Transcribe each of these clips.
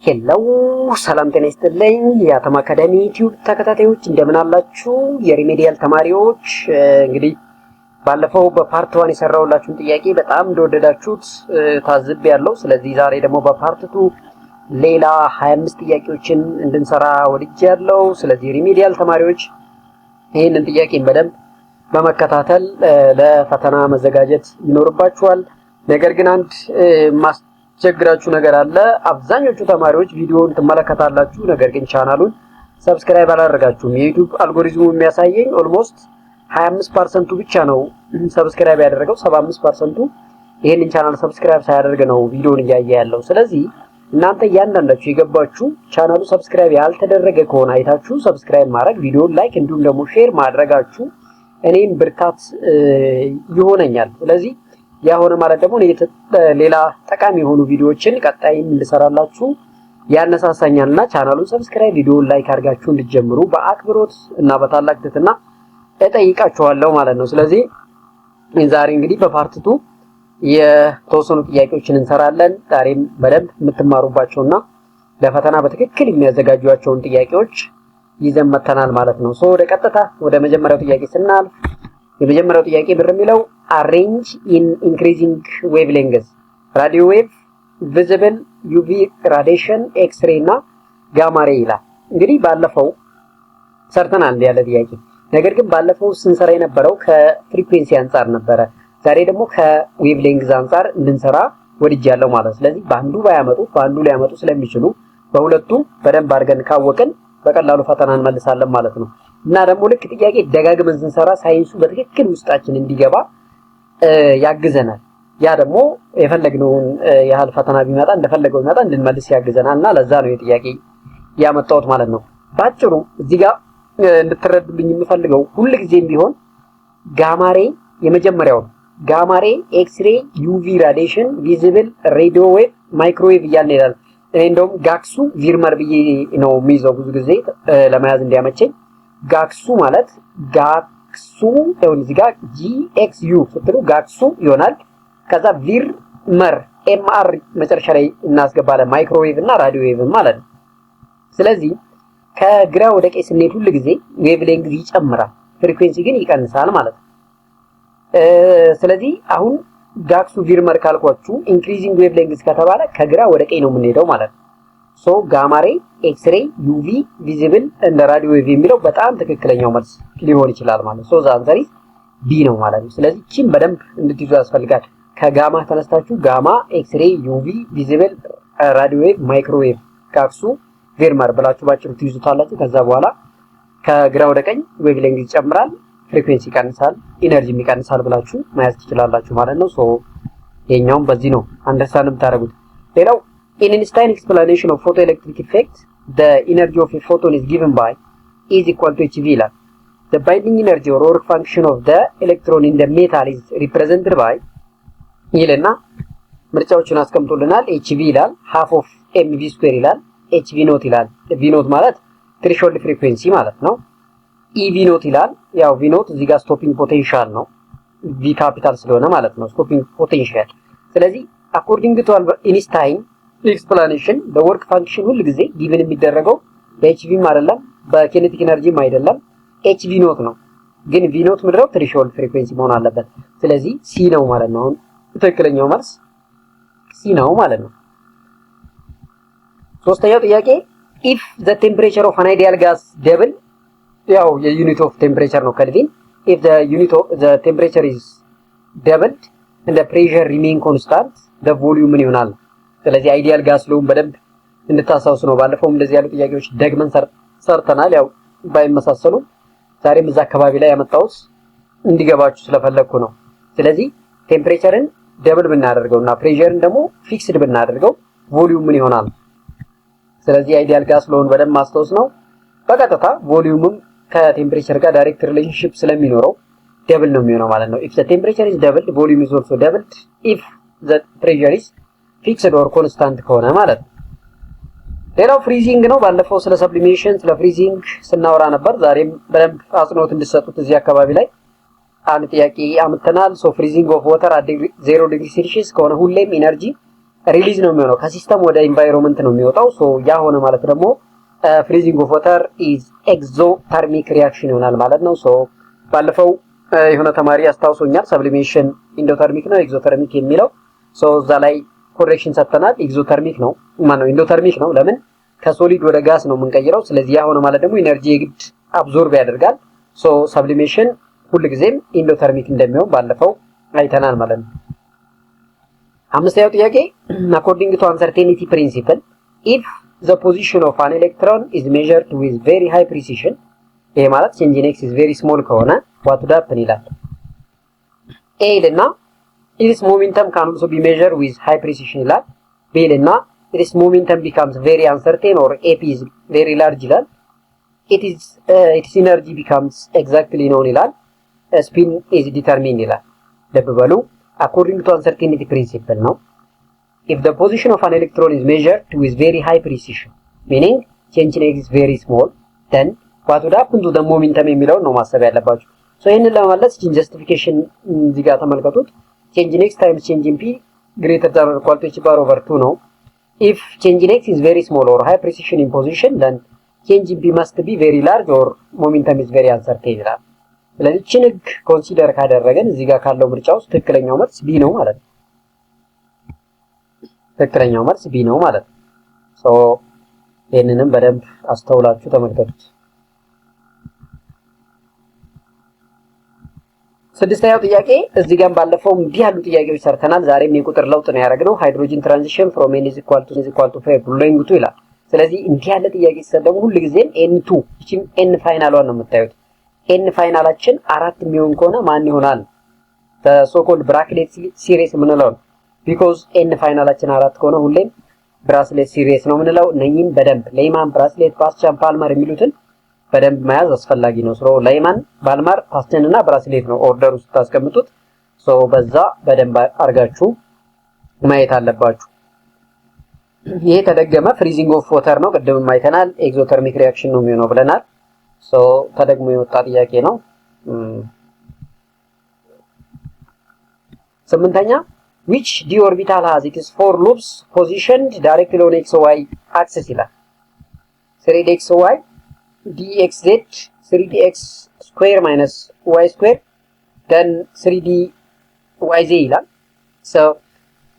ሄሎ ሰላም ጤና ይስጥልኝ። የአተም አካዳሚ ዩቲዩብ ተከታታዮች እንደምን አላችሁ? የሪሜዲያል ተማሪዎች እንግዲህ ባለፈው በፓርት 1 የሰራሁላችሁን ጥያቄ በጣም እንደወደዳችሁት ታዝቤያለሁ። ስለዚህ ዛሬ ደግሞ በፓርት 2 ሌላ 25 ጥያቄዎችን እንድንሰራ ወድጃለሁ። ስለዚህ ሪሜዲያል ተማሪዎች ይህንን ጥያቄን በደንብ በመከታተል ለፈተና መዘጋጀት ይኖርባችኋል። ነገር ግን አንድ ማስቸግራችሁ ነገር አለ። አብዛኞቹ ተማሪዎች ቪዲዮውን ትመለከታላችሁ፣ ነገር ግን ቻናሉን ሰብስክራይብ አላደረጋችሁም። የዩቲዩብ አልጎሪዝሙ የሚያሳየኝ ኦልሞስት 25% ብቻ ነው ሰብስክራይብ ያደረገው። 75% ይሄንን ቻናል ሰብስክራይብ ሳያደርግ ነው ቪዲዮውን እያየ ያለው። ስለዚህ እናንተ እያንዳንዳችሁ የገባችሁ ቻናሉ ሰብስክራይብ ያልተደረገ ከሆነ አይታችሁ ሰብስክራይብ ማድረግ፣ ቪዲዮውን ላይክ እንዲሁም ደግሞ ሼር ማድረጋችሁ እኔም ብርታት ይሆነኛል። ስለዚህ ያ ሆነ ማለት ደግሞ ሌላ ጠቃሚ የሆኑ ቪዲዮዎችን ቀጣይም እንድሰራላችሁ ያነሳሳኛልና ቻናሉን ሰብስክራይብ፣ ቪዲዮውን ላይክ አድርጋችሁ እንድትጀምሩ በአክብሮት እና በታላቅ ትህትና እጠይቃችኋለሁ ማለት ነው። ስለዚህ ዛሬ እንግዲህ በፓርት 2 የተወሰኑ ጥያቄዎችን እንሰራለን። ዛሬም በደንብ የምትማሩባቸውና ለፈተና በትክክል የሚያዘጋጇቸውን ጥያቄዎች ይዘን መተናል ማለት ነው። ወደ ቀጥታ ወደ መጀመሪያው ጥያቄ ስናልፍ የመጀመሪያው ጥያቄ ብር የሚለው arrange in increasing wavelengths radio wave, visible UV radiation, X-ray እና ጋማ ሬይ ይላል። እንግዲህ ባለፈው ሰርተናል ያለ ጥያቄ፣ ነገር ግን ባለፈው ስንሰራ የነበረው ከፍሪኩዌንሲ አንፃር ነበረ። ዛሬ ደግሞ ከዌቭሌንግዝ አንፃር እንድንሰራ ወድጃለሁ ማለት ነው። ስለዚህ በአንዱ ባያመጡት በአንዱ ሊያመጡ ስለሚችሉ በሁለቱም በደንብ አድርገን ካወቅን በቀላሉ ፈተና እንመልሳለን ማለት ነው። እና ደግሞ ልክ ጥያቄ ደጋግመን ስንሰራ ሳይንሱ በትክክል ውስጣችን እንዲገባ ያግዘናል። ያ ደግሞ የፈለግነውን ያህል ፈተና ቢመጣ እንደፈለገው ቢመጣ እንድንመልስ ያግዘናልና ለዛ ነው የጥያቄ ያመጣሁት ማለት ነው። ባጭሩ እዚህ ጋር እንድትረዱልኝ የምፈልገው ሁልጊዜም ቢሆን ጋማ ሬይ የመጀመሪያው ጋማ ሬይ፣ ኤክስሬይ፣ ዩቪ ራዲዬሽን፣ ቪዚብል፣ ሬዲዮ ዌቭ፣ ማይክሮዌቭ እያልን ይላል። እኔ እንደውም ጋክሱ ቪርመር ብዬ ነው የሚይዘው ብዙ ጊዜ ለመያዝ እንዲያመቸኝ። ጋክሱ ማለት ጋክሱ ደውን እዚህ ጋር GXU ስትሉ ጋክሱ ይሆናል። ከዛ ቪርመር MR መጨረሻ ላይ እናስገባለን። ማይክሮዌቭ እና ራዲዮ ዌቭ ማለት ነው። ስለዚህ ከግራ ወደ ቀኝ ስንሄድ ሁሉ ጊዜ ዌቭ ሌንግዝ ይጨምራል፣ ፍሪኩዌንሲ ግን ይቀንሳል ማለት ነው። ስለዚህ አሁን ጋክሱ ቪርመር ካልኳችሁ ኢንክሪዚንግ ዌቭ ሌንግዝ ከተባለ ከግራ ወደ ቀኝ ነው የምንሄደው ማለት ነው። ጋማ ሬይ፣ ኤክስሬይ፣ ዩቪ፣ ቪዚብል እንደ ራዲዮ ዌቭ የሚለው በጣም ትክክለኛው መልስ ሊሆን ይችላል ማለት ነው። ዘ አንሰር ኢዝ ቢ ነው ማለት ነው። ስለዚህ ቺን በደንብ እንድትይዙ ያስፈልጋል። ከጋማ ተነስታችሁ ጋማ፣ ኤክስሬይ፣ ዩቪ፣ ቪዚብል፣ ራዲዮ ዌቭ፣ ማይክሮዌቭ፣ ጋክሱ፣ ቪርመር ብላችሁ ባጭሩ ትይዙታላችሁ። ከዛ በኋላ ከግራ ወደ ቀኝ ዌቭ ሌንግዝ ይጨምራል፣ ፍሪኩዌንሲ ይቀንሳል፣ ኢነርጂም ይቀንሳል ብላችሁ መያዝ ትችላላችሁ ማለት ነው። ይሄኛውም በዚህ ነው አንደርስታንድ የምታደርጉት። ሌላው in Einstein explanation of photoelectric effect, the energy of a photon is given by is equal to hv ይላል። the binding energy or work function of the electron in the metal is represented by ይልና ምርጫዎቹን አስቀምጦልናል። hv ይላል፣ half of mv square ይላል፣ hv ኖት ይላል። v ኖት ማለት threshold frequency ማለት ነው። ev ኖት ይላል። ያው v ኖት እዚህ ጋር ስቶፒንግ ፖቴንሻል ነው፣ v ካፒታል ስለሆነ ማለት ነው ስቶፒንግ ፖቴንሻል። ስለዚህ according to Einstein ኤክስፕላኔሽን በወርክ ፋንክሽን ሁሉ ጊዜ ጊቭን የሚደረገው በኤችቪም አይደለም በኬኔቲክ ኤነርጂም አይደለም ኤችቪ ኖት ነው። ግን ቪ ኖት ምድረው ትሪሾልድ ፍሪኩዌንሲ መሆን አለበት። ስለዚህ ሲ ነው ማለት ነው። አሁን ትክክለኛው መልስ ሲ ነው ማለት ነው። ሶስተኛው ጥያቄ if the temperature of an ideal gas double ያው የዩኒት ኦፍ ቴምፕሬቸር ነው ከልቪን if the unit of the temperature is doubled and the pressure remain constant the volume ምን ይሆናል? ስለዚህ አይዲያል ጋስ ሎውን በደንብ እንድታሳውሱ ነው። ባለፈውም እንደዚህ ያሉ ጥያቄዎች ደግመን ሰርተናል። ያው ባይመሳሰሉ ዛሬም እዛ አካባቢ ላይ ያመጣሁት እንዲገባችሁ ስለፈለኩ ነው። ስለዚህ ቴምፕሬቸርን ደብል ብናደርገውና ፕሬሸርን ደግሞ ፊክስድ ብናደርገው ቮሊዩም ምን ይሆናል? ስለዚህ አይዲያል ጋስ ሎውን በደንብ ማስታወስ ነው። በቀጥታ ቮሊዩምም ከቴምፕሬቸር ጋር ዳይሬክት ሪሌሽንሺፕ ስለሚኖረው ደብል ነው የሚሆነው ማለት ነው። if the temperature is doubled volume is also doubled if the pressure is ፊክስድ ኦር ኮንስታንት ከሆነ ማለት ነው። ሌላው ፍሪዚንግ ነው። ባለፈው ስለ ሰብሊሜሽን ስለ ፍሪዚንግ ስናወራ ነበር። ዛሬም በደንብ አጽንኦት እንድትሰጡት እዚህ አካባቢ ላይ አንድ ጥያቄ አምጥተናል። ፍሪዚንግ ኦፍ ዋተር አት 0 ዲግሪ ሴልሺየስ ከሆነ ሁሌም ኢነርጂ ሪሊዝ ነው የሚሆነው ከሲስተም ወደ ኢንቫይሮንመንት ነው የሚወጣው። ሶ ያ ሆነ ማለት ደግሞ ፍሪዚንግ ኦፍ ዋተር ኢዝ ኤግዞተርሚክ ሪአክሽን ይሆናል ማለት ነው። ሶ ባለፈው የሆነ ተማሪ አስታውሶኛል ሰብሊሜሽን ኢንዶተርሚክ ነው ኤግዞተርሚክ የሚለው። ሶ እዛ ላይ ኮሬክሽን ሰጥተናል። ኤግዞተርሚክ ነው ማን ነው ኢንዶተርሚክ ነው። ለምን ከሶሊድ ወደ ጋስ ነው የምንቀይረው። ስለዚህ ያ ሆነ ማለት ደግሞ ኢነርጂ የግድ አብዞርብ ያደርጋል። ሶ ሰብሊሜሽን ሁልጊዜም ኢንዶተርሚክ እንደሚሆን ባለፈው አይተናል ማለት ነው። አምስተኛው ጥያቄ according to uncertainty principle if the position of an electron is measured with very high precision ይሄ ማለት change in x is very small ከሆነ what would happen ይላል። a እና its momentum can also be measured with high precision ይላል። b እና its momentum becomes very uncertain or ap is very large ይላል። its energy becomes exactly known ይላል። spin is determined ይላል። ልብ በሉ according to uncertainty principle ነው። if the position of an electron is measured with very high precision meaning change in x is very small then what would happen to the momentum የሚለውን ነው ማሰብ ያለባችሁ። ሶ ይሄንን ለማለት ጀስቲፊኬሽን እዚህ ጋር ተመልከቱት። change in x times change in p greater than or equal to h bar over 2 ነው። if change in x is very small or high precision in position then change in p must be very large or momentum is very uncertain ይላል። ስለዚህ እቺን ህግ ኮንሲደር ካደረገን እዚህ ጋር ካለው ምርጫ ውስጥ ትክክለኛው መልስ ቢ ነው ማለት ነው። ትክክለኛው መልስ ቢ ነው ማለት ነው። ሶ ይሄንንም በደንብ አስተውላችሁ ተመልከቱት። ስድስተኛው ጥያቄ እዚህ ጋር ባለፈው እንዲህ ያሉ ጥያቄዎች ሰርተናል። ዛሬም የቁጥር ለውጥ ነው ያደረግነው። ሃይድሮጅን ትራንዚሽን from n is equal to 5 ብሎይንግ ቱ ይላል። ስለዚህ እንዲህ ያለ ጥያቄ ሲሰጥ ሁልጊዜም n2 እቺም n ፋይናሏን ነው የምታዩት። n ፋይናላችን 4 የሚሆን ከሆነ ማን ይሆናል? so called bracelet series የምንለው ነው። because n ፋይናላችን 4 ከሆነ ሁሌም bracelet series ነው የምንለው። እነኚህን በደንብ ሌይማን፣ ብራስሌት፣ ፓስቻን፣ ፓልመር የሚሉትን በደንብ መያዝ አስፈላጊ ነው። ሶ ሌይማን፣ ፓልመር፣ ፓስቻን እና ብራስሌት ነው ኦርደር ውስጥ ታስቀምጡት። ሶ በዛ በደንብ አርጋችሁ ማየት አለባችሁ። ይሄ ተደገመ ፍሪዚንግ ኦፍ ዋተር ነው። ቅድም አይተናል። ኤግዞተርሚክ ሪአክሽን ነው የሚሆነው ብለናል። ሶ ተደግሞ የወጣ ጥያቄ ነው። ስምንተኛ which d orbital has its 4 loops positioned directly on xy axis ይላል። 3dxy dxz 3dx square minus y square then 3dyz ይላል። so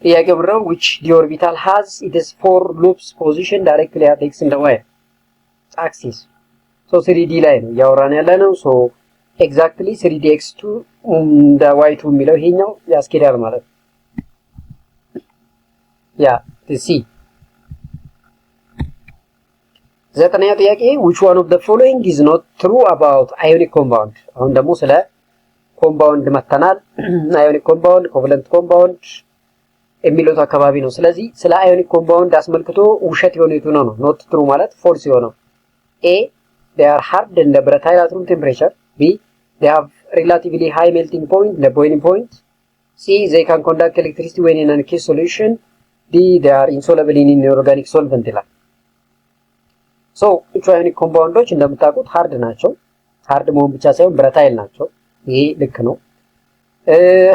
ጥያቄው ምንድነው? which d orbital has its 4 loops positioned directly at x and y axis so 3d ላይ ነው ያወራን ያለ ነው። so exactly 3dx2 እንደ y2 የሚለው ይሄኛው ያስኬዳል ማለት ነው። ያ ሲ ዘጠነኛው ጥያቄ which one of the following is not true about ionic compound አሁን ደግሞ ስለ ኮምፓውንድ መተናል። ionic compound covalent compound የሚሉት አካባቢ ነው። ስለዚህ ስለ ionic compound አስመልክቶ ውሸት የሆነ የቱ ነው? not true ማለት false የሆነው a they are hard and brittle at room temperature b they have relatively high melting point the boiling point c they can conduct electricity when in an aqueous solution d they are insoluble in inorganic solvent ይላል። ሶ ionic compounds እንደምታውቁት ሃርድ ናቸው። ሃርድ መሆን ብቻ ሳይሆን ብረታይል ናቸው። ይሄ ልክ ነው።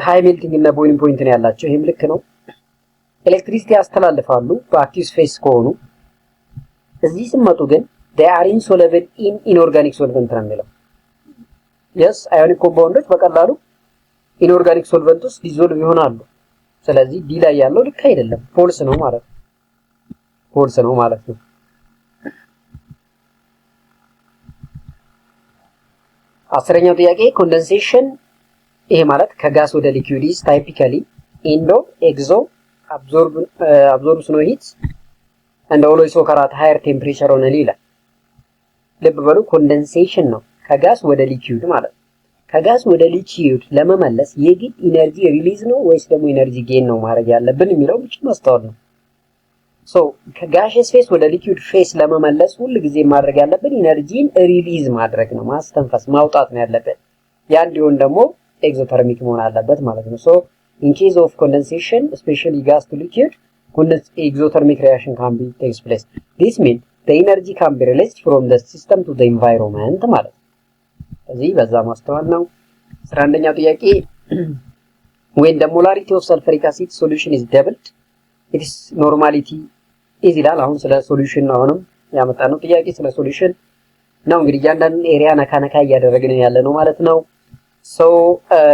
ሃይ ሜልቲንግ እና ቦይሊንግ ፖይንት ነው ያላቸው። ይሄም ልክ ነው። ኤሌክትሪሲቲ ያስተላልፋሉ በአክቲቭ ፌስ ከሆኑ። እዚህ ሲመጡ ግን they are insoluble in inorganic solvent ነው የሚለው። yes ionic compounds በቀላሉ inorganic solvent ውስጥ ዲዞልቭ ይሆናሉ። ስለዚህ ዲ ላይ ያለው ልክ አይደለም፣ ፎልስ ነው ማለት ነው። ፎልስ ነው ማለት ነው። አስረኛው ጥያቄ ኮንደንሴሽን ይሄ ማለት ከጋስ ወደ ሊኩዊድ is typically indo exo absorbs no heat and always occur at higher temperature on ይላል። ልብ በሉ ኮንደንሴሽን ነው ከጋስ ወደ ሊኩዊድ ማለት ነው። ከጋስ ወደ ሊኩዊድ ለመመለስ የግድ ኢነርጂ ሪሊዝ ነው ወይስ ደግሞ ኢነርጂ ጌን ነው ማድረግ ያለብን የሚለው ብቻ ማስተዋል ነው። ሶ ከጋሽስ ፌስ ወደ ሊኩዊድ ፌስ ለመመለስ ሁሉ ጊዜ ማድረግ ያለብን ኢነርጂን ሪሊዝ ማድረግ ነው፣ ማስተንፈስ ማውጣት ነው ያለበት። ያ እንዲሆን ደግሞ ኤግዞተርሚክ መሆን አለበት ማለት ነው። ሶ in case of condensation especially gas to liquid exothermic reaction can be takes place. This means the energy can be released from the system to the environment ማለት ነው። እዚህ በዛ ማስተዋል ነው። 11ኛው ጥያቄ when the molarity of sulfuric acid solution is doubled ኢትስ ኖርማሊቲ ኢዝ ይላል። አሁን ስለ ሶሉሽን ነው አሁንም ያመጣነው ጥያቄ ስለ ሶሉሽን ነው። እንግዲህ እያንዳንዱን ኤሪያ ነካ እያደረግን ያለ ነው ማለት ነው። ሶ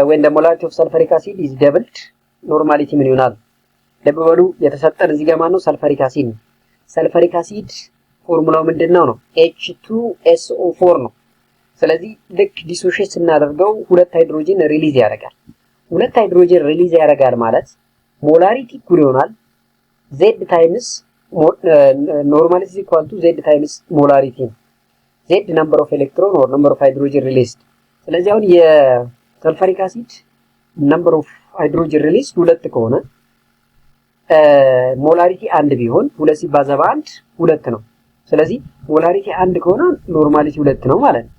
when the molarity of sulfuric acid is doubled ኖርማሊቲ ምን ይሆናል? ልብ በሉ የተሰጠን እዚህ ጋር ማን ነው? ሰልፈሪክ አሲድ ነው። ሰልፈሪክ አሲድ ፎርሙላው ምንድነው ነው? H2SO4 ነው። ስለዚህ ልክ ዲሶሺየት ስናደርገው ሁለት ሃይድሮጅን ሪሊዝ ያደርጋል። ሁለት ሃይድሮጅን ሪሊዝ ያደርጋል ማለት ሞላሪቲ እኩል ይሆናል Z ታይምስ ኖርማሊቲ ኢኳል ቱ Z ታይምስ ሞላሪቲ ነው። Z ነምበር ኦፍ ኤሌክትሮን ኦር ነምበር ኦፍ ሃይድሮጅን ሪሊዝድ። ስለዚህ አሁን የሰልፈሪክ አሲድ ነምበር ኦፍ ሃይድሮጅን ሪሊዝድ 2 ከሆነ ሞላሪቲ 1 ቢሆን 2 ሲባዛ በ1 2 ነው። ስለዚህ ሞላሪቲ 1 ከሆነ ኖርማሊቲ 2 ነው ማለት ነው።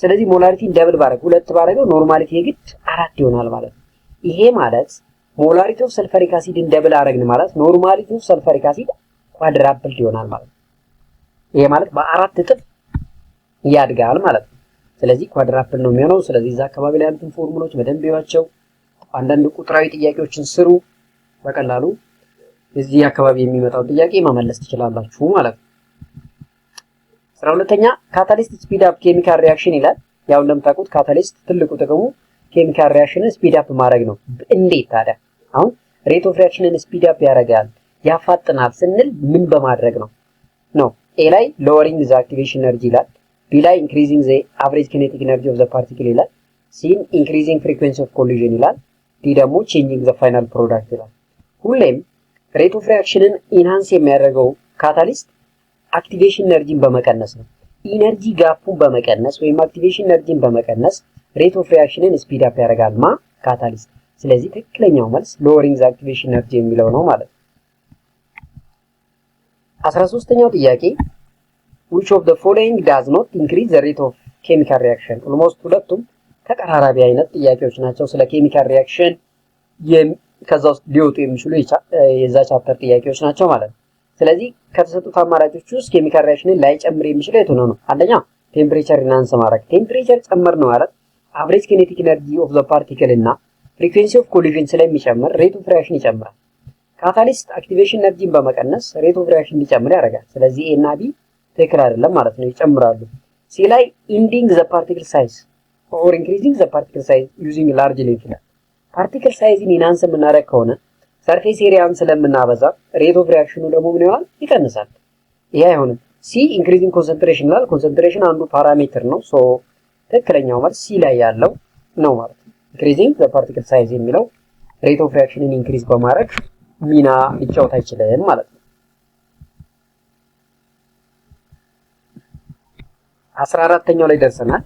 ስለዚህ ሞላሪቲን ደብል ባረግ 2 ባረገው ኖርማሊቲ የግድ 4 ይሆናል ማለት ነው። ይሄ ማለት ሞላሪቲ ኦፍ ሰልፈሪክ አሲድን ደብል አረግን ማለት ኖርማሊቲ ኦፍ ሰልፈሪክ አሲድ ኳድራፕል ይሆናል ማለት ነው። ይሄ ማለት በ4 እጥፍ ያድጋል ማለት ነው። ስለዚህ ኳድራፕል ነው የሚሆነው። ስለዚህ እዛ አካባቢ ላይ ያሉትን ፎርሙላዎች በደንብ ይዋቸው። አንዳንድ ቁጥራዊ ጥያቄዎችን ስሩ። በቀላሉ እዚህ አካባቢ የሚመጣው ጥያቄ መመለስ ትችላላችሁ ማለት ነው። 12ኛ ካታሊስት ስፒድ አፕ ኬሚካል ሪአክሽን ይላል። ያው እንደምታውቁት ካታሊስት ትልቁ ጥቅሙ ኬሚካል ሪአክሽንን ስፒድ አፕ ማድረግ ነው። እንዴት ታዲያ? አሁን ሬት ኦፍ ሪአክሽንን ስፒድ አፕ ያደርጋል ያፋጥናል ስንል ምን በማድረግ ነው? ኤ ላይ ሎወሪንግ ዘ አክቲቬሽን ኤነርጂ ይላል። ቢ ላይ ኢንክሪዚንግ ዘ አቨሬጅ ኪኔቲክ ኤነርጂ ኦፍ ዘ ፓርቲክል ይላል። ሲን ኢንክሪዚንግ ፍሪኩዌንሲ ኦፍ ኮሊዥን ይላል። ዲ ደግሞ ቼንጂንግ ዘ ፋይናል ፕሮዳክት ይላል። ሁሌም ሬት ኦፍ ሪአክሽንን ኢንሃንስ የሚያደርገው ካታሊስት አክቲቬሽን ኤነርጂን በመቀነስ ነው። ኢነርጂ ጋፑን በመቀነስ ወይም አክቲቬሽን ኤነርጂን በመቀነስ ሬት ኦፍ ሪአክሽንን ስፒድ አፕ ያደርጋል ካታሊስት። ስለዚህ ትክክለኛው መልስ ሎወሪንግ ዘ አክቲቬሽን ኤነርጂ የሚለው ነው ማለት ነው። 13ኛው ጥያቄ which of the following does not increase the rate of chemical reaction? ኦልሞስት ሁለቱም ተቀራራቢ አይነት ጥያቄዎች ናቸው። ስለ ኬሚካል ሪአክሽን ከዛ ውስጥ ሊወጡ የሚችሉ የዛ ቻፕተር ጥያቄዎች ናቸው ማለት ነው። ስለዚህ ከተሰጡት አማራጮች ውስጥ ኬሚካል ሪአክሽንን ላይጨምር የሚችለው የቱ ነው? አንደኛ ቴምፕሬቸር ኢንሃንስ ማድረግ። ቴምፕሬቸር ጨመር ነው ማለት አቨሬጅ ኪኔቲክ ኤነርጂ ኦፍ ዘ ፓርቲክል እና ፍሪኩዌንሲ ኦፍ ኮሊዥን ስለሚጨምር ሬት ኦፍ ሪአክሽን ይጨምራል። ካታሊስት አክቲቬሽን ኤነርጂን በመቀነስ ሬት ኦፍ ሪአክሽን እንዲጨምር ያደርጋል። ስለዚህ ኤ እና ቢ ትክክል አይደለም ማለት ነው፣ ይጨምራሉ። ሲ ላይ ኢንዲንግ ዘ ፓርቲክል ሳይዝ ኦር ኢንክሪዚንግ ዘ ፓርቲክል ሳይዝ ዩዚንግ ላርጅ ሌንስ ይላል። ፓርቲክል ሳይዝን ኢንሃንስ የምናደርግ ከሆነ ሰርፌስ ኤሪያን ስለምናበዛ ሬት ኦፍ ሪአክሽኑ ደግሞ ምን ይሆናል? ይቀንሳል። ይሄ አይሆንም። ሲ ኢንክሪዚንግ ኮንሰንትሬሽን ይላል። ኮንሰንትሬሽን አንዱ ፓራሜትር ነው። ሶ ትክክለኛው ማለት ሲ ላይ ያለው ነው ማለት ነው። ኢንክሪዚንግ ዘ ፓርቲክል ሳይዝ የሚለው ሬት ኦፍ ሪአክሽንን ኢንክሪዝ በማድረግ ሚና ሊጫወት አይችልም ማለት ነው። 14ኛው ላይ ደርሰናል።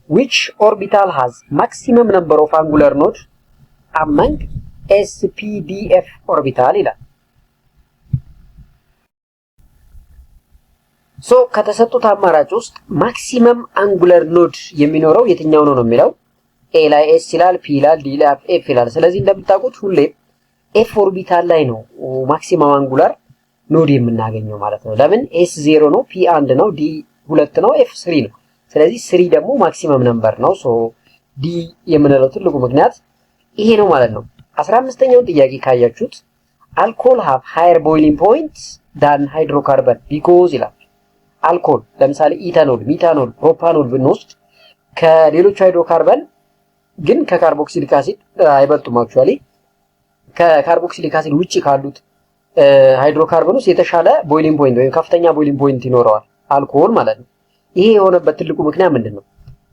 which orbital has maximum number of angular node among SPDF orbital ይላል። ሶ ከተሰጡት አማራጭ ውስጥ ማክሲመም አንጉለር ኖድ የሚኖረው የትኛው ነው የሚለው ኤ ላይ ኤስ ይላል፣ ፒ ይላል፣ ዲ ላይ ኤፍ ይላል። ስለዚህ እንደምታውቁት ሁሌ ኤፍ ኦርቢታል ላይ ነው ማክሲመም አንጉላር ኖድ የምናገኘው ማለት ነው። ለምን ኤስ 0 ነው፣ ፒ 1 ነው፣ ዲ 2 ነው፣ ኤፍ 3 ነው። ስለዚህ 3 ደግሞ ማክሲመም ነምበር ነው። ሶ ዲ የምንለው ትልቁ ምክንያት ይሄ ነው ማለት ነው። 15ኛው ጥያቄ ካያችሁት አልኮል ሃቭ ሃየር ቦይሊንግ ፖይንት ዳን ሃይድሮካርበን ቢኮዝ ይላል። አልኮል ለምሳሌ ኢታኖል፣ ሚታኖል፣ ፕሮፓኖል ብንወስድ ከሌሎች ሃይድሮካርበን ግን ከካርቦክሲሊክ አሲድ አይበልጡም። አክቹአሊ ከካርቦክሲሊክ አሲድ ውጪ ካሉት ሃይድሮካርበን ውስጥ የተሻለ ቦይሊንግ ፖይንት ወይም ከፍተኛ ቦይሊንግ ፖይንት ይኖረዋል አልኮል ማለት ነው። ይሄ የሆነበት ትልቁ ምክንያት ምንድነው?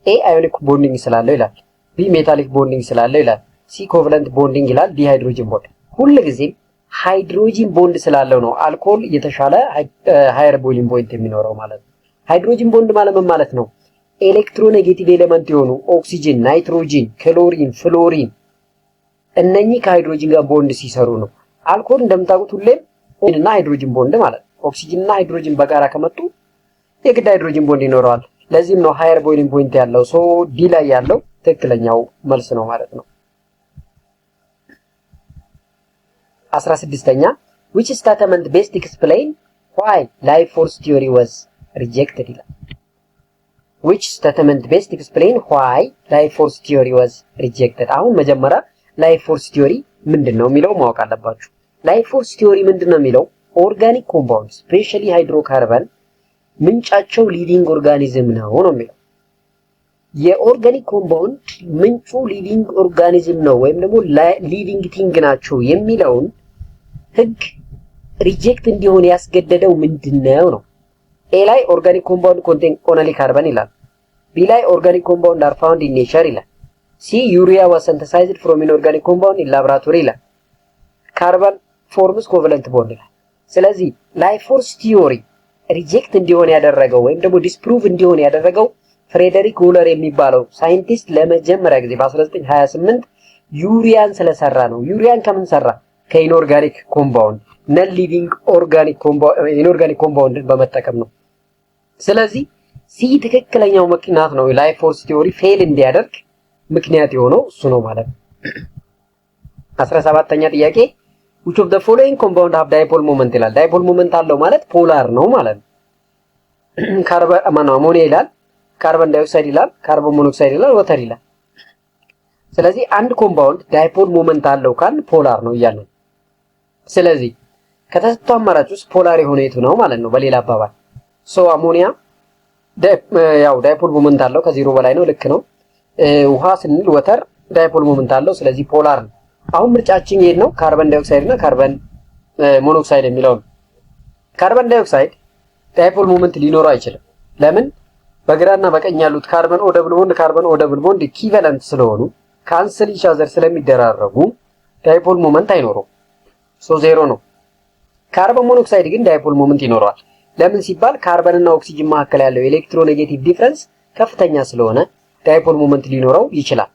ኤ አዮኒክ ቦንዲንግ ስላለው ይላል፣ ቢ ሜታሊክ ቦንዲንግ ስላለው ይላል፣ ሲ ኮቨለንት ቦንዲንግ ይላል፣ ዲ ሃይድሮጂን ቦንድ። ሁልጊዜም ሃይድሮጂን ቦንድ ስላለው ነው አልኮል የተሻለ ሃየር ቦይሊንግ ፖይንት የሚኖረው ማለት ነው። ሃይድሮጂን ቦንድ ማለት ምን ማለት ነው? ኤሌክትሮኔጌቲቭ ኤሌመንት የሆኑ ኦክሲጅን፣ ናይትሮጂን፣ ክሎሪን፣ ፍሎሪን እነኚህ ከሃይድሮጂን ጋር ቦንድ ሲሰሩ ነው። አልኮል እንደምታውቁት ሁሌም ኦክሲጅን እና ሃይድሮጂን ቦንድ ማለት ነው። ኦክሲጅን እና ሃይድሮጂን በጋራ ከመጡ የግድ ሃይድሮጂን ቦንድ ይኖረዋል። ለዚህም ነው ሃየር ቦይሊንግ ፖይንት ያለው። ሶ ዲ ላይ ያለው ትክክለኛው መልስ ነው ማለት ነው። 16ኛ which statement best explain why life force theory was rejected ይላል። which statement best explain why life force theory was rejected። አሁን መጀመሪያ life force theory ምንድነው የሚለው ማወቅ አለባችሁ። ላይፍ ፎርስ ቲዮሪ ምንድነው የሚለው ኦርጋኒክ ኮምፓውንድ ስፔሻሊ ሃይድሮካርበን ምንጫቸው ሊቪንግ ኦርጋኒዝም ነው የሚለው። የኦርጋኒክ ኮምፓውንድ ምንጩ ሊቪንግ ኦርጋኒዝም ነው ወይም ደግሞ ሊቪንግ ቲንግ ናቸው የሚለውን ህግ ሪጀክት እንዲሆን ያስገደደው ምንድነው ነው? ኤ ላይ ኦርጋኒክ ኮምፓውንድ ኮንቴን ኦንሊ ካርበን ይላል። ቢ ላይ ኦርጋኒክ ኮምፓውንድ አር ፋውንድ ኢን ኔቸር ይላል። ሲ ዩሪያ ዋዝ ሲንተሳይዝድ ፍሮም ኢን ኦርጋኒክ ኮምፓውንድ ኢን ላቦራቶሪ ይላል። ካርበን ፎርምስ ኮቨለንት ቦንድ ይላል። ስለዚህ ላይፍ ፎርስ ቲዮሪ ሪጀክት እንዲሆን ያደረገው ወይም ደግሞ ዲስፕሩቭ እንዲሆን ያደረገው ፍሬደሪክ ውለር የሚባለው ሳይንቲስት ለመጀመሪያ ጊዜ በ1928 ዩሪያን ስለሰራ ነው። ዩሪያን ከምን ሰራ? ከኢንኦርጋኒክ ኮምፓውንድ ነን ሊቪንግ ኦርጋኒክ ኮምፓውንድ ኢንኦርጋኒክ ኮምፓውንድን በመጠቀም ነው። ስለዚህ ሲ ትክክለኛው ምክንያት ነው ላይፍ ፎርስ ቲዮሪ ፌል እንዲያደርግ ምክንያት የሆነው እሱ ነው ማለት ነው። 17ኛ ጥያቄ which of the following compound have dipole moment ይላል። ዳይፖል ሞመንት አለው ማለት ፖላር ነው ማለት ነው። ካርበን አሞኒያ ይላል፣ ካርበን ዳይኦክሳይድ ይላል፣ ካርቦን ሞኖክሳይድ ይላል፣ ወተር ይላል። ስለዚህ አንድ ኮምፓውንድ ዳይፖል ሞመንት አለው ካል ፖላር ነው እያልን። ስለዚህ ከተሰጡ አማራጭ ውስጥ ፖላር የሆነ የቱ ነው ማለት ነው? በሌላ አባባል አሞኒያ ያው ዳይፖል ሞመንት አለው ከዜሮ በላይ ነው፣ ልክ ነው። ውሃ ስንል ወተር ዳይፖል ሞመንት አለው፣ ስለዚህ ፖላር ነው። አሁን ምርጫችን ይሄን ነው፣ ካርበን ዳይኦክሳይድ እና ካርበን ሞኖክሳይድ የሚለው ነው። ካርበን ዳይኦክሳይድ ዳይፖል ሞመንት ሊኖረው አይችልም። ለምን? በግራና በቀኝ ያሉት ካርበን ኦ ደብል ቦንድ ካርበን ኦ ደብል ቦንድ ኢኩቫለንት ስለሆኑ ካንስል ኢች አዘር ስለሚደራረጉ ዳይፖል ሞመንት አይኖረው፣ ዜሮ ነው። ካርበን ሞኖክሳይድ ግን ዳይፖል ሞመንት ይኖረዋል። ለምን ሲባል ካርበን እና ኦክሲጅን መካከል ያለው ኤሌክትሮኔጌቲቭ ዲፍረንስ ከፍተኛ ስለሆነ ዳይፖል ሞመንት ሊኖረው ይችላል።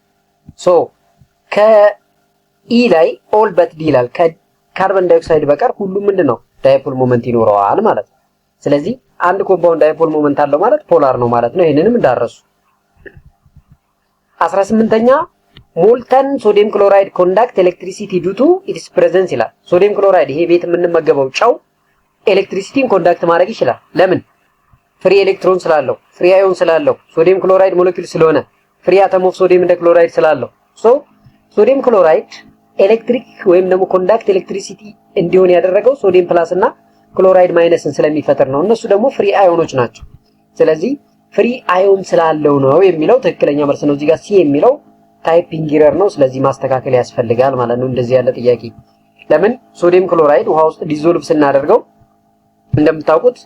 ከኢ ላይ ኦል በት ዲ ይላል። ከካርበን ዳይኦክሳይድ በቀር ሁሉም ምንድነው ዳይፖል ሞመንት ይኖረዋል ማለት ነው። ስለዚህ አንድ ኮምፓውንድ ዳይፖል ሞመንት አለው ማለት ፖላር ነው ማለት ነው። ይሄንንም እንዳረሱ። 18ኛ ሞልተን ሶዲየም ክሎራይድ ኮንዳክት ኤሌክትሪሲቲ ዱ ቱ ኢትስ ፕሬዘንስ ይላል። ሶዲየም ክሎራይድ ይሄ ቤት የምንመገበው ጨው ኤሌክትሪሲቲን ኮንዳክት ማድረግ ይችላል። ለምን? ፍሪ ኤሌክትሮን ስላለው፣ ፍሪ አዮን ስላለው፣ ሶዲየም ክሎራይድ ሞለኪውል ስለሆነ፣ ፍሪ አተም ኦፍ ሶዲየም እንደ ክሎራይድ ስላለው። ሶዲየም ክሎራይድ ኤሌክትሪክ ወይም ደግሞ ኮንዳክት ኤሌክትሪሲቲ እንዲሆን ያደረገው ሶዲየም ፕላስ እና ክሎራይድ ማይነስን ስለሚፈጥር ነው። እነሱ ደግሞ ፍሪ አዮኖች ናቸው። ስለዚህ ፍሪ አዮን ስላለው ነው የሚለው ትክክለኛ መልስ ነው። እዚህ ጋር ሲ የሚለው ታይፒንግ ኢረር ነው። ስለዚህ ማስተካከል ያስፈልጋል ማለት ነው። እንደዚህ ያለ ጥያቄ ለምን ሶዲየም ክሎራይድ ውሃ ውስጥ ዲዞልቭ ስናደርገው እንደምታውቁት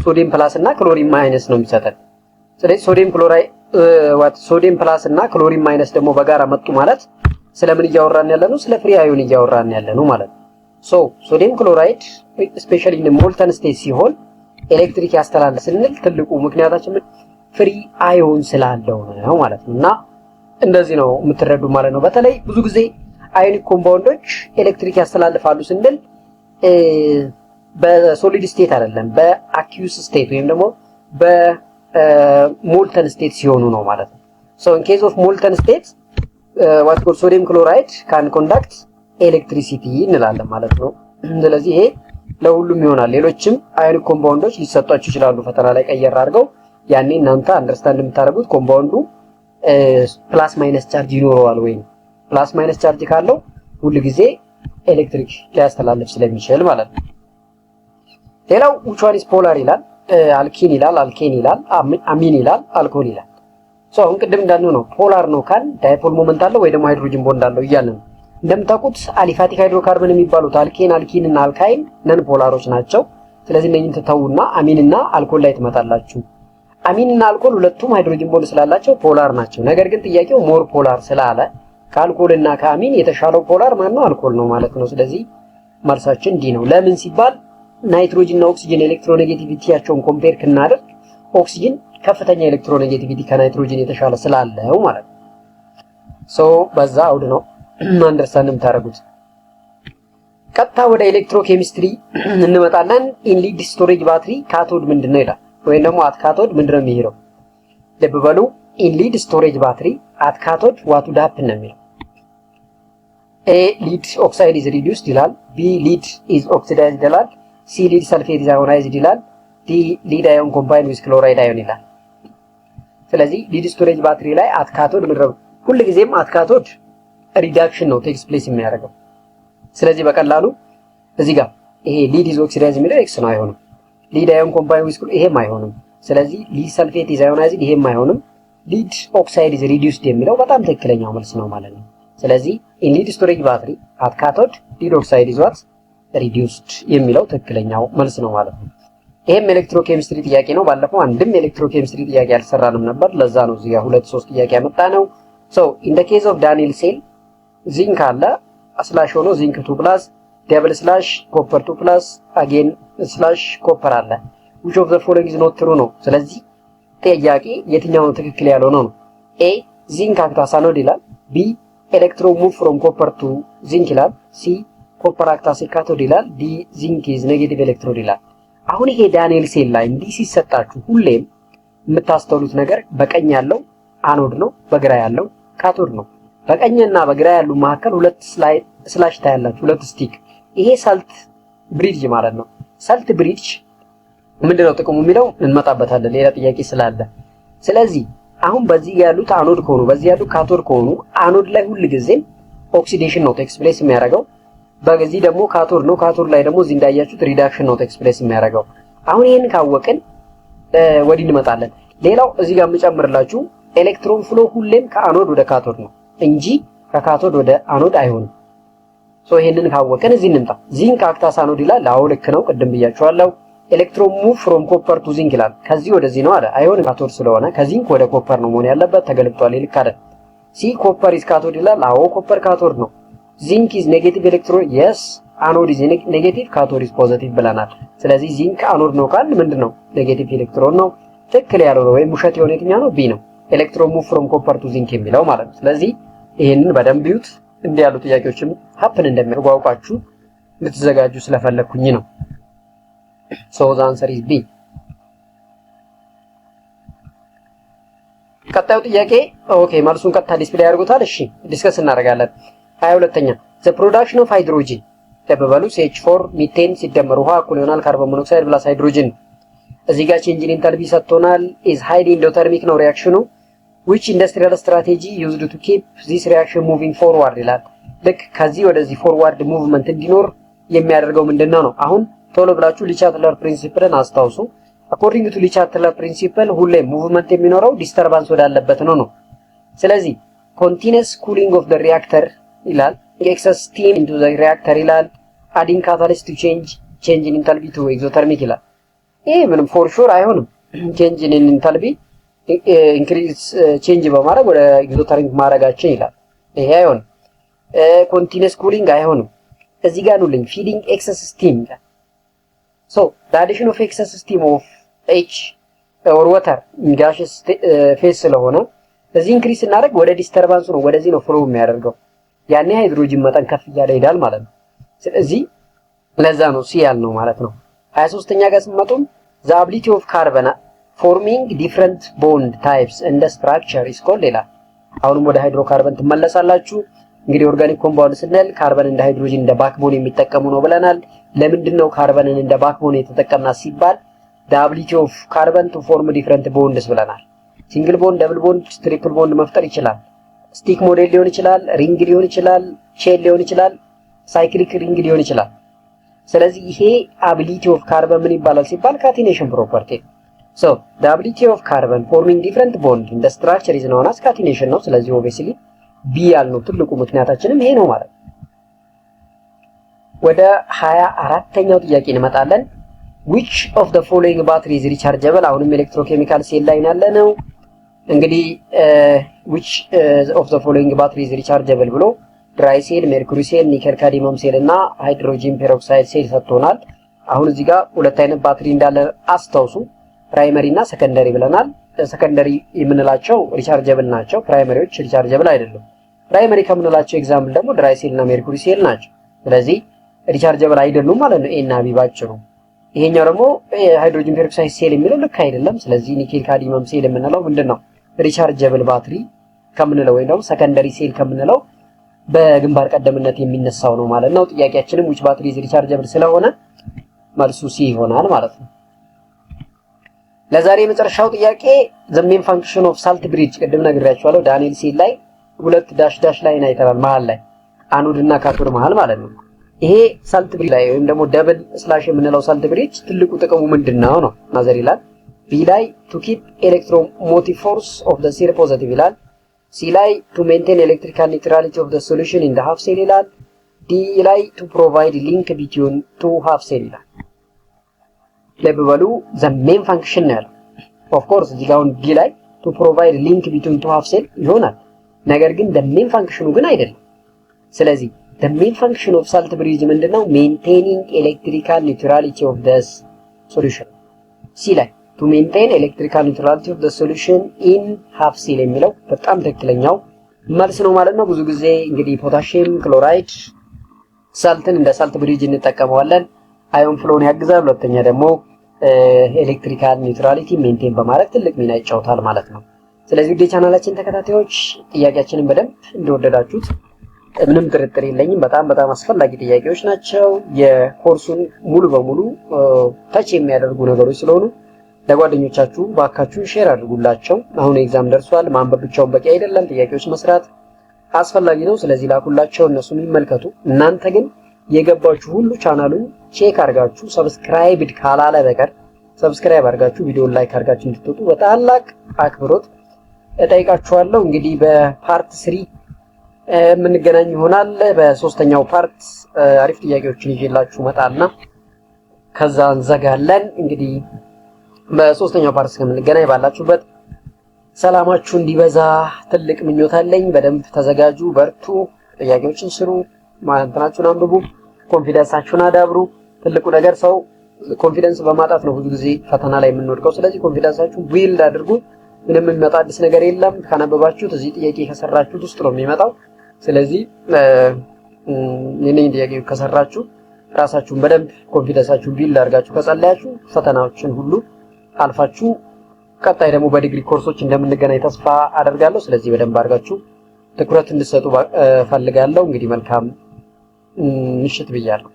ሶዲየም ፕላስ እና ክሎሪን ማይነስ ነው የሚሰጠን። ስለዚህ ሶዲየም ፕላስ እና ክሎሪን ማይነስ ደግሞ በጋራ መጡ ማለት ስለምን እያወራን ያለ ነው? ስለ ፍሪ አዮን እያወራን ያለ ነው ማለት ነው። ሶዲየም ክሎራይድ ስፔሻሊ ኢን ሞልተን ስቴት ሲሆን ኤሌክትሪክ ያስተላልፋል ስንል ትልቁ ምክንያታችን ፍሪ አዮን ስላለው ነው ማለት ነው። እና እንደዚህ ነው የምትረዱ ማለት ነው። በተለይ ብዙ ጊዜ አዮኒክ ኮምፓውንዶች ኤሌክትሪክ ያስተላልፋሉ ስንል በሶሊድ ስቴት አይደለም፣ በአኪዩስ ስቴት ወይም ደግሞ በሞልተን ስቴት ሲሆኑ ነው ማለት ነው። ኢን ኬዝ ኦፍ ሞልተን ስቴት what called sodium chloride can conduct electricity እንላለን ማለት ነው። ስለዚህ ይሄ ለሁሉም ይሆናል። ሌሎችም አዮኒክ ኮምፓውንዶች ሊሰጧችሁ ይችላሉ ፈተና ላይ ቀየር አድርገው። ያኔ እናንተ አንደርስታንድ የምታደርጉት ኮምፓውንዱ ፕላስ ማይነስ ቻርጅ ይኖረዋል ወይ ፕላስ ማይነስ ቻርጅ ካለው ሁሉ ጊዜ ኤሌክትሪክ ሊያስተላልፍ ስለሚችል ማለት ነው። ሌላው which one is polar ይላል፣ አልኪን ይላል፣ አልኬን ይላል፣ አሚን ይላል፣ አልኮል ይላል። አሁን ቅድም እንዳልነው ነው ፖላር ነው ካል ዳይፖል ሞመንት አለው ወይ ደግሞ ሃይድሮጅን ቦንድ አለው እያልን ነው። እንደምታውቁት አሊፋቲክ ሃይድሮካርበን የሚባሉት አልኬን፣ አልኪን እና አልካይን ነን ፖላሮች ናቸው። ስለዚህ እነኝን ተተውና አሚን እና አልኮል ላይ ትመጣላችሁ። አሚን እና አልኮል ሁለቱም ሃይድሮጅን ቦንድ ስላላቸው ፖላር ናቸው። ነገር ግን ጥያቄው ሞር ፖላር ስላለ ከአልኮል እና ከአሚን የተሻለው ፖላር ማን ነው? አልኮል ነው ማለት ነው። ስለዚህ መልሳችን ዲ ነው። ለምን ሲባል ናይትሮጅን እና ኦክሲጅን ኤሌክትሮኔጌቲቪቲያቸውን ኮምፔር ከናደርግ ኦክሲጅን ከፍተኛ ኤሌክትሮኔጌቲቪቲ ከናይትሮጅን የተሻለ ስላለው ማለት ነው። በዛ አውድ ነው አንደርስታንድ የምታደርጉት። ቀጥታ ወደ ኤሌክትሮኬሚስትሪ እንመጣለን። ኢን ሊድ ስቶሬጅ ባትሪ ካቶድ ምንድነው ይላል፣ ወይም ደግሞ አት ካቶድ ምንድነው የሚሄደው? ልብ በሉ። ኢን ሊድ ስቶሬጅ ባትሪ አት ካቶድ ዋት ውድ ሃፕን ነው የሚለው። ኤ ሊድ ኦክሳይድ ኢዝ ሪዲዩስድ ይላል፣ ቢ ሊድ ኢዝ ኦክሲዳይዝድ ይላል፣ ሲ ሊድ ሰልፌት ኢዝ አዮናይዝድ ይላል፣ ዲ ሊድ አዮን ኮምባይንድ ዊዝ ክሎራይድ አዮን ይላል። ስለዚህ ሊድ ስቶሬጅ ባትሪ ላይ አት ካቶድ ምንድነው? ሁልጊዜም አት ካቶድ ሪዳክሽን ነው ቴክስ ፕሌስ የሚያደርገው። ስለዚህ በቀላሉ እዚህ ጋር ይሄ ሊድ ኢዝ ኦክሲዳይዝ የሚለው ኤክስ ነው፣ አይሆንም። ሊድ አዮን ኮምባይን ዊዝ ይሄም አይሆንም። ስለዚህ ሊድ ሰልፌት ኢዝ አዮናይዝድ ይሄም አይሆንም። ሊድ ኦክሳይድ ኢዝ ሪዲዩስድ የሚለው በጣም ትክክለኛው መልስ ነው ማለት ነው። ስለዚህ ኢን ሊድ ስቶሬጅ ባትሪ አት ካቶድ ሊድ ኦክሳይድ ኢዝ ዋት ሪዲዩስድ የሚለው ትክክለኛው መልስ ነው ማለት ነው። ይሄም ኤሌክትሮኬሚስትሪ ጥያቄ ነው። ባለፈው አንድም ኤሌክትሮኬሚስትሪ ጥያቄ አልሰራንም ነበር። ለዛ ነው እዚህ ጋር 2-3 ጥያቄ ያመጣ ነው። ሶ ኢን ዘ ኬዝ ኦፍ ዳንኤል ሴል ዚንክ አለ ስላሽ ሆኖ ዚንክ 2 ፕላስ ደብል ስላሽ ኮፐር 2 ፕላስ አጌን ስላሽ ኮፐር አለ which of the following is not true ነው። ስለዚህ ጥያቄ የትኛው ነው ትክክል ያልሆነው ነው? ኤ ዚንክ አክት አስ አኖድ ይላል። ቢ ኤሌክትሮን ሙቭ ፍሮም ኮፐር ቱ ዚንክ ይላል። ሲ ኮፐር አክት አስ ካቶድ ይላል። ዲ ዚንክ ኢዝ ኔጌቲቭ ኤሌክትሮድ ይላል። አሁን ይሄ ዳንኤል ሴል ላይ እንዲህ ሲሰጣችሁ ሁሌም የምታስተውሉት ነገር በቀኝ ያለው አኖድ ነው፣ በግራ ያለው ካቶድ ነው። በቀኝና በግራ ያሉ መካከል ሁለት ስላሽ ታያላችሁ፣ ሁለት ስቲክ። ይሄ ሳልት ብሪድጅ ማለት ነው። ሳልት ብሪድጅ ምንድነው ጥቅሙ የሚለው እንመጣበታለን፣ ሌላ ጥያቄ ስላለ። ስለዚህ አሁን በዚህ ያሉት አኖድ ከሆኑ በዚህ ያሉት ካቶድ ከሆኑ አኖድ ላይ ሁሉ ጊዜም ኦክሲዴሽን ነው ቴክስ ፕሌስ የሚያደርገው። በዚህ ደግሞ ካቶድ ነው። ካቶድ ላይ ደግሞ እዚህ እንዳያችሁት ሪዳክሽን ነው ቴክስ ፕሌስ የሚያደርገው። አሁን ይሄን ካወቅን ወዲህ እንመጣለን። ሌላው እዚህ ጋር የምጨምርላችሁ ኤሌክትሮን ፍሎ ሁሌም ከአኖድ ወደ ካቶድ ነው እንጂ ከካቶድ ወደ አኖድ አይሆንም። ሶ ይሄንን ካወቅን እዚህ እንምጣ። ዚንክ አክት አስ አኖድ ይላል። አዎ ልክ ነው፣ ቅድም ብያችኋለሁ። ኤሌክትሮን ሙቭ ፍሮም ኮፐር ቱ ዚንክ ይላል። ከዚህ ወደዚህ ነው አለ። አይሆንም፣ ካቶድ ስለሆነ ከዚንክ ወደ ኮፐር ነው መሆን ያለበት። ተገልብጧል፣ ልክ አይደል? ሲ ኮፐር ኢዝ ካቶድ ይላል። አዎ ኮፐር ካቶድ ነው። ዚንክ ኢዝ ኔጌቲቭ ኤሌክትሮን የስ አኖድ ኢዝ ኔጌቲቭ ካቶድ ኢዝ ፖዚቲቭ ብለናል። ስለዚህ ዚንክ አኖድ ነው ካል ምንድነው ኔጌቲቭ ኤሌክትሮን ነው። ትክክል ያለው ወይም ውሸት የሆነ የትኛው ነው? ቢ ነው። ኤሌክትሮን ሙቭ ፍሮም ኮፐር ቱ ዚንክ የሚለው ማለት ነው። ስለዚህ ይሄንን በደንብ ይዩት። እንዲህ ያሉ ጥያቄዎችም ሀፕን እንደሚያደርጉ አውቃችሁ ልትዘጋጁ ስለፈለኩኝ ነው። So the answer is B። ቀጣዩ ጥያቄ ኦኬ፣ መልሱን ቀጥታ ዲስፕሌይ ያደርጉታል። እሺ ዲስከስ እናደርጋለን። 22ኛ the production of hydrogen ተበበሉ CH4 ሚቴን ሲደመር ውሃ እኩል ይሆናል ካርቦን ሞኖክሳይድ ፕላስ ሃይድሮጅን። እዚህ ጋር ቼንጅ ኢን ኢንተልቢ ሰጥቶናል። is highly endothermic ነው ሪአክሽኑ። which industrial strategy used to keep this reaction moving forward ይላል። ልክ ከዚህ ወደዚህ ፎርዋርድ ሙቭመንት እንዲኖር የሚያደርገው ምንድነው ነው? አሁን ቶሎ ብላችሁ ሊቻትለር ፕሪንሲፕልን አስታውሱ። አኮርዲንግ ቱ ሊቻትለር ፕሪንሲፕል ሁሌ ሙቭመንት የሚኖረው ዲስተርባንስ ወዳለበት ነው። ስለዚህ ኮንቲኒየስ ኩሊንግ ኦፍ ዘ ሪአክተር ይላል። ኤክሰስ ስቲም ኢንቱ ዘ ሪአክተር ይላል። አዲንግ ካታሊስት ቱ ቼንጅ ኢን ኢንተልቢ ቱ ኤግዞተርሚክ ይላል። ይሄ ምንም ፎር ሹር አይሆንም። ቼንጅ ኢን ኢንተልቢ ኢንክሪዝ ቼንጅ በማድረግ ወደ ኤግዞተርሚክ ማድረጋችን ይላል። ይሄ አይሆንም። ኮንቲኒየስ ኩሊንግ አይሆንም። እዚህ ጋር ኑልኝ ፊዲንግ ኤክሰስ ስቲም ይላል። So the addition of excess steam of H or water in gaseous phase ስለሆነ እዚህ ኢንክሪስ እናደርግ ወደ ዲስተርባንስ ነው፣ ወደዚህ ነው ፍሎ የሚያደርገው። ያኔ ሃይድሮጅን መጠን ከፍ እያለ ይሄዳል ማለት ነው። ስለዚህ ለዛ ነው ሲ ያልነው ማለት ነው። 23ኛ ጋር ስንመጡም the ability of carbon forming different bond types and the structure is called ይላል። አሁንም ወደ ሃይድሮካርበን ትመለሳላችሁ። እንግዲህ ኦርጋኒክ ኮምፓውንድ ስንል ካርበን እንደ ሃይድሮጅን እንደ ባክቦን የሚጠቀሙ ነው ብለናል። ለምንድነው ካርበንን እንደ ባክቦን የተጠቀምናት ሲባል the ability of carbon to form different bonds ብለናል። ሲንግል ቦንድ፣ ደብል ቦንድ፣ ትሪፕል ቦንድ መፍጠር ይችላል። ስቲክ ሞዴል ሊሆን ይችላል፣ ሪንግ ሊሆን ይችላል፣ ሼል ሊሆን ይችላል፣ ሳይክሊክ ሪንግ ሊሆን ይችላል። ስለዚህ ይሄ ability of carbon ምን ይባላል ሲባል catenation property። so the ability of carbon forming different bond in the structure is known as catenation ነው። ስለዚህ obviously ቢ ያልነው ትልቁ ምክንያታችንም ይሄ ነው ማለት ነው። ወደ 24ኛው ጥያቄ እንመጣለን። which of the following battery is rechargeable? አሁንም ኤሌክትሮኬሚካል ሴል ላይ ያለ ነው። እንግዲህ which of the following battery is rechargeable ብሎ ድራይ ሴል፣ ሜርኩሪ ሴል፣ ኒከል ካድሚየም ሴል እና ሃይድሮጂን ፔሮክሳይድ ሴል ሰጥቶናል። አሁን እዚህ ጋር ሁለት አይነት ባትሪ እንዳለ አስታውሱ። ፕራይመሪ እና ሰከንደሪ ብለናል። ሰከንደሪ የምንላቸው ሪቻርጀብል ናቸው። ፕራይመሪዎች ሪቻርጀብል አይደሉም። ፕራይመሪ ከምንላቸው ኤግዛምፕል ደግሞ ድራይ ሴል እና ሜርኩሪ ሴል ናቸው። ስለዚህ ሪቻርጀብል አይደሉም ማለት ነው። ኤ እና ቢ ባጭሩ። ይሄኛው ደግሞ ሃይድሮጂን ፔሮክሳይድ ሴል የሚለው ልክ አይደለም። ስለዚህ ኒኬል ካድሚየም ሴል የምንለው ምንድነው? ሪቻርጀብል ባትሪ ከምንለው ወይም ደግሞ ሰከንደሪ ሴል ከምንለው በግንባር ቀደምነት የሚነሳው ነው ማለት ነው። ጥያቄያችንም which battery is rechargeable ስለሆነ መልሱ ሲ ይሆናል ማለት ነው። ለዛሬ የመጨረሻው ጥያቄ the main function of salt bridge ቅድም ነግሬያችኋለሁ። ዳንኤል ሴል ላይ ሁለት ዳሽ ዳሽ ላይን አይተናል መሃል ላይ አኖድ እና ካቶድ መሃል ማለት ነው። ይሄ ሳልት ብሪጅ ላይ ወይም ደግሞ ደብል ስላሽ የምንለው ሳልት ብሪጅ ትልቁ ጥቅሙ ምንድነው ነው? ማዘር ይላል ቢ ላይ to keep electromotive force of the seropositive positive ይላል። ሲ ላይ to maintain electrical neutrality of the solution in the half cell ይላል። ዲ ላይ to provide link between two half cell ይላል። ለበሉ the main function ነው። of course እዚህ ጋር ዲ ላይ to provide link between two half cell ይሆናል። ነገር ግን the main function ግን አይደለም። ስለዚህ the main function of salt bridge ምንድነው? maintaining electrical neutrality of the solution። ሲ ላይ to maintain electrical neutrality of the solution in half cell የሚለው በጣም ትክክለኛው መልስ ነው ማለት ነው። ብዙ ጊዜ እንግዲህ ፖታሺየም ክሎራይድ ሳልትን እንደ ሳልት ብሪጅ እንጠቀመዋለን። አዮን ፍሎውን ያግዛል። ሁለተኛ ደግሞ ኤሌክትሪካል ኒውትራሊቲ ሜንቴን በማድረግ ትልቅ ሚና ይጫወታል ማለት ነው። ስለዚህ ውድ የቻናላችን ተከታታዮች ጥያቄያችንን በደንብ እንደወደዳችሁት ምንም ጥርጥር የለኝም። በጣም አስፈላጊ ጥያቄዎች ናቸው። የኮርሱን ሙሉ በሙሉ ታች የሚያደርጉ ነገሮች ስለሆኑ ለጓደኞቻችሁ ባካችሁ ሼር አድርጉላቸው። አሁን ኤግዛም ደርሷል። ማንበብ ብቻውን በቂ አይደለም። ጥያቄዎች መስራት አስፈላጊ ነው። ስለዚህ ላኩላቸው፣ እነሱም ይመልከቱ። እናንተ ግን የገባችሁ ሁሉ ቻናሉን ቼክ አድርጋችሁ ሰብስክራይብድ ካላለ በቀር ሰብስክራይብ አድርጋችሁ ቪዲዮን ላይክ አድርጋችሁ እንድትወጡ በታላቅ አክብሮት እጠይቃችኋለሁ። እንግዲህ በፓርት 3 የምንገናኝ ይሆናል። በሶስተኛው ፓርት አሪፍ ጥያቄዎችን ይዤላችሁ መጣና ከዛ እንዘጋለን። እንግዲህ በሶስተኛው ፓርት እስከምንገናኝ ባላችሁበት ሰላማችሁ እንዲበዛ ትልቅ ምኞት አለኝ። በደንብ ተዘጋጁ፣ በርቱ፣ ጥያቄዎችን ስሩ፣ ማንተናችሁን አንብቡ፣ ኮንፊደንሳችሁን አዳብሩ። ትልቁ ነገር ሰው ኮንፊደንስ በማጣት ነው ብዙ ጊዜ ፈተና ላይ የምንወድቀው። ስለዚህ ኮንፊደንሳችሁን ቢልድ አድርጉ። ምንም የሚመጣ አዲስ ነገር የለም። ካነበባችሁት እዚህ ጥያቄ ከሰራችሁት ውስጥ ነው የሚመጣው። ስለዚህ የኔን ጥያቄ ከሰራችሁ ራሳችሁን በደንብ ኮንፊደንሳችሁን ቢልድ አድርጋችሁ ከጸለያችሁ ፈተናዎችን ሁሉ አልፋችሁ ቀጣይ ደግሞ በዲግሪ ኮርሶች እንደምንገናኝ ተስፋ አደርጋለሁ። ስለዚህ በደንብ አድርጋችሁ ትኩረት እንድትሰጡ ፈልጋለሁ። እንግዲህ መልካም ምሽት ብያለሁ።